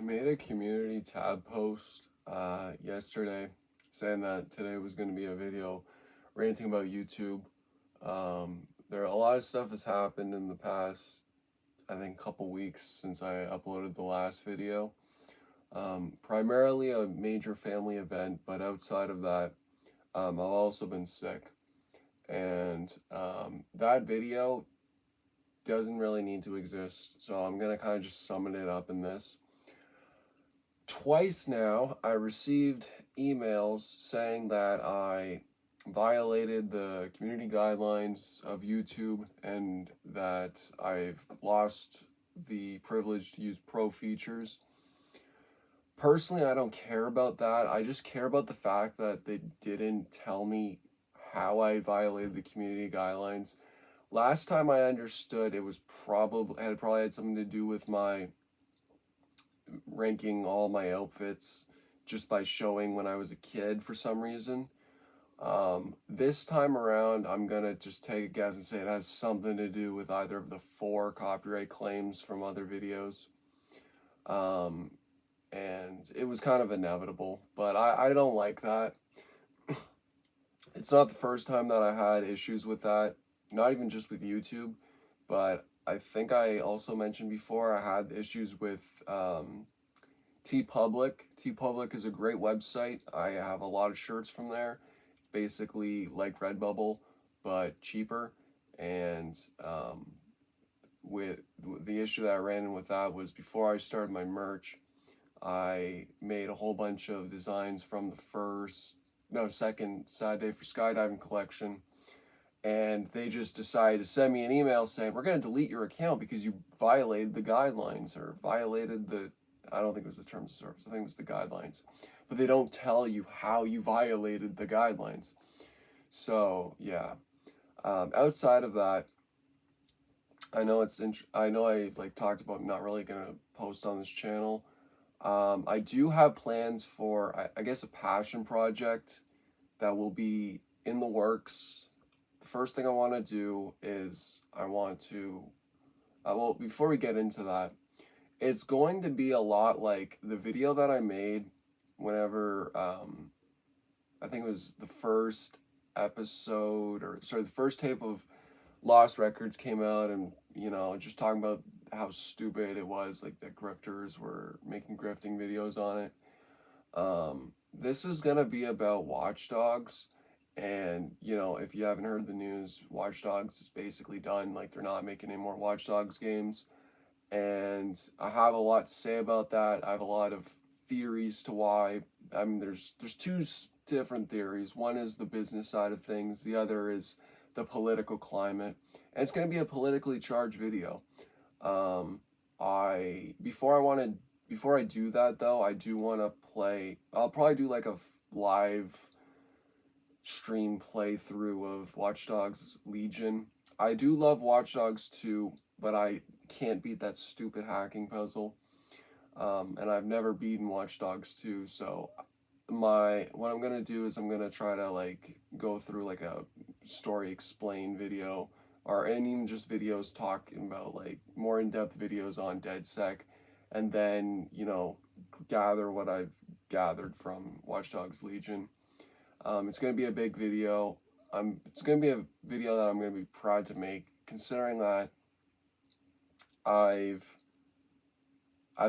I made a community tab post yesterday saying that today was going to be a video ranting about YouTube. There a lot of stuff has happened in the past, I think, couple weeks since I uploaded the last video. Primarily a major family event, but outside of that, I've also been sick. And that video doesn't really need to exist, so I'm going to kind of just summon it up in this. Twice now, I received emails saying that I violated the community guidelines of YouTube and that I've lost the privilege to use pro features. Personally, I don't care about that. I just care about the fact that they didn't tell me how I violated the community guidelines. Last time I understood, it was probably had something to do with my ranking all my outfits just by showing when I was a kid for some reason. This time around, I'm gonna just take a guess and say it has something to do with either of the 4 copyright claims from other videos. And it was kind of inevitable, but I don't like that. It's not the first time that I had issues with that, not even just with YouTube, but I think I also mentioned before I had issues with TeePublic. TeePublic is a great website. I have a lot of shirts from there, basically like Redbubble, but cheaper. And with the issue that I ran in with that was before I started my merch, I made a whole bunch of designs from the second Sad Day for Skydiving collection, and they just decided to send me an email saying, we're going to delete your account because you violated the guidelines or violated I don't think it was the terms of service, I think it was the guidelines. But they don't tell you how you violated the guidelines. So, yeah. Outside of that, I know I talked about not really going to post on this channel. I do have plans for, I guess, a passion project that will be in the works. The first thing I want to do is I want to, well, before we get into that, it's going to be a lot like the video that I made whenever, I think it was the first episode, the first tape of Lost Records came out, and, just talking about how stupid it was, like that grifters were making grifting videos on it. This is gonna be about Watch Dogs, and if you haven't heard the news, Watch Dogs is basically done. Like, they're not making any more Watch Dogs games, and I have a lot to say about that. I have a lot of theories to why. I mean, there's two different theories. One is the business side of things. The other is the political climate, and it's gonna be a politically charged video. Before I do that though, I do want to play. I'll probably do like a live stream playthrough of Watch Dogs Legion. I do love Watch Dogs 2, but I can't beat that stupid hacking puzzle. And I've never beaten Watch Dogs 2, so what I'm gonna do is I'm gonna try to go through like a story explain video, and even just videos talking about more in-depth videos on DedSec, and then gather what I've gathered from Watch Dogs Legion. It's gonna be a big video. It's gonna be a video that I'm gonna be proud to make, considering that I've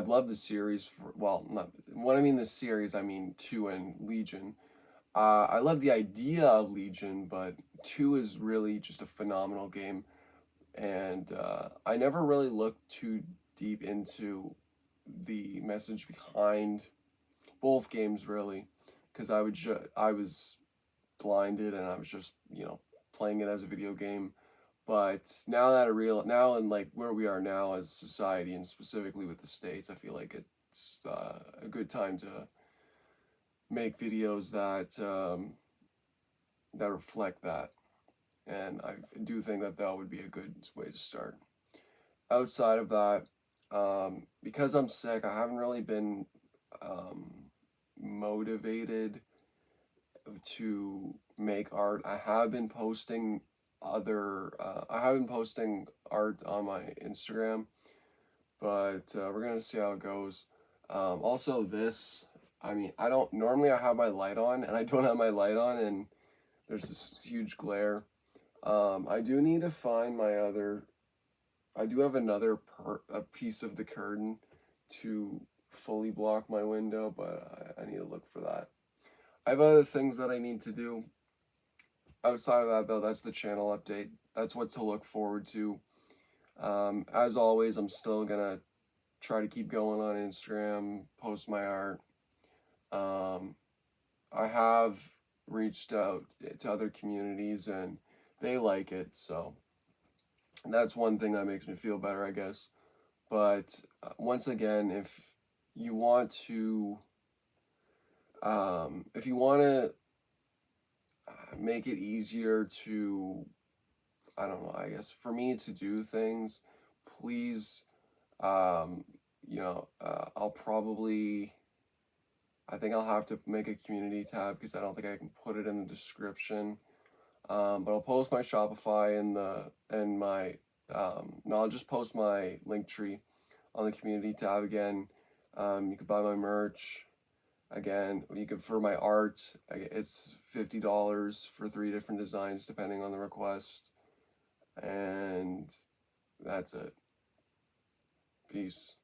loved the series not when I mean the series, I mean 2 and Legion. I love the idea of Legion, but 2 is really just a phenomenal game, and I never really looked too deep into the message behind both games, really, because I was blinded and I was just playing it as a video game. But now in where we are now as a society, and specifically with the States, I feel like it's a good time to make videos that reflect that, and I do think that would be a good way to start. Outside of that, because I'm sick, I haven't really been motivated to make art. I have been posting art on my Instagram, but we're gonna see how it goes. Also this, I mean, I don't, normally I have my light on, and I don't have my light on, and there's this huge glare. I do need to find my other, I do have another a piece of the curtain to fully block my window, but I need to look for that. I have other things that I need to do. Outside of that, though, that's the channel update. That's what to look forward to. As always, I'm still gonna try to keep going on Instagram, post my art. Um, I have reached out to other communities and they like it, so that's one thing that makes me feel better, I guess. But once again, you want to, if you want to make it easier to, I don't know, I guess for me to do things, please, um, I'll probably, I think I'll have to make a community tab because I don't think I can put it in the description. But I'll post my Shopify in my no, I'll just post my link tree on the community tab again. You can buy my merch again. You can for my art. It's $50 for 3 different designs depending on the request, and that's it. Peace.